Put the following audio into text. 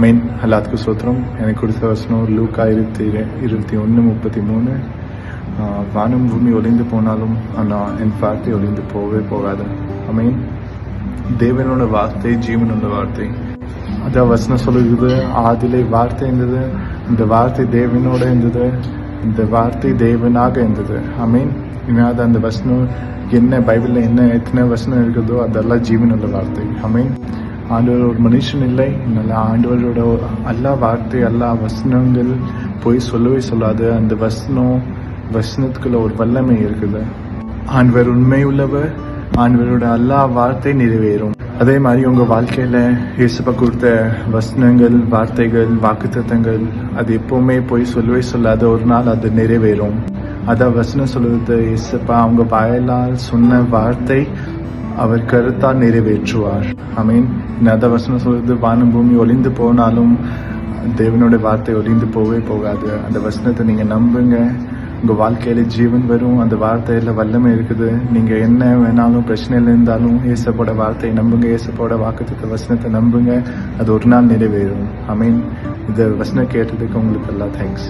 Main எல்லாத்துக்கும் சோத்திரம். எனக்கு கொடுத்த வசனம் லூக்கா 21:33. வானம் பூமி ஒளிந்து போனாலும் ஆனால் என் வார்த்தை ஒளிந்து போகவே போகாது. மீன் தேவனோட வார்த்தை ஜீவனோட வார்த்தை. அதான் வசனம் சொல்லுகிறது, ஆதிலே வார்த்தை இருந்தது, இந்த வார்த்தை தேவனோட இருந்தது, இந்த வார்த்தை தேவனாக இருந்தது. மீன் இன்னாத அந்த வசனம் என்ன பைபிளில் என்ன எத்தனை வசனம் இருக்குதோ அதெல்லாம் ஜீவனோட வார்த்தை. மீன் ஆண்டவர் ஒரு மனுஷன் இல்லை, நல்ல ஆண்டவரோட எல்லா வார்த்தை எல்லா வசனங்கள் போய் சொல்லவே சொல்லாது. அந்த வசனத்துக்குள்ள ஒரு வல்லமை இருக்குது. ஆண்டவர் உண்மை உள்ளவர், ஆண்டவரோட எல்லா வார்த்தை நிறைவேறும். அதே மாதிரி உங்க வாழ்க்கையில இயேசுப்பா கொடுத்த வசனங்கள் வார்த்தைகள் வாக்குத்தத்தங்கள் அது எப்பவுமே போய் சொல்லவே சொல்லாது, ஒரு நாள் அது நிறைவேறும். அதான் வசனம் சொல்லுறது, இயேசுப்பா அவங்க வாயிலால் சொன்ன வார்த்தை அவர் கருத்தால் நிறைவேற்றுவார். மீன் அத வசனம் சொல்றது, வானம் பூமி ஒளிந்து போனாலும் தேவனோட வார்த்தை ஒளிந்து போகவே போகாது. அந்த வசனத்தை நீங்க நம்புங்க, உங்க வாழ்க்கையில ஜீவன் வரும். அந்த வார்த்தையில வல்லமை இருக்குது. நீங்க என்ன வேணாலும் பிரச்சனையில இருந்தாலும் ஏசப்போட வார்த்தையை நம்புங்க, ஏசப்போட வாக்குத்தத்த வசனத்தை நம்புங்க, அது ஒரு நாள் நிறைவேறும். மீன் இந்த வசனம் கேட்டதுக்கு உங்களுக்கு எல்லாம் தேங்க்ஸ்.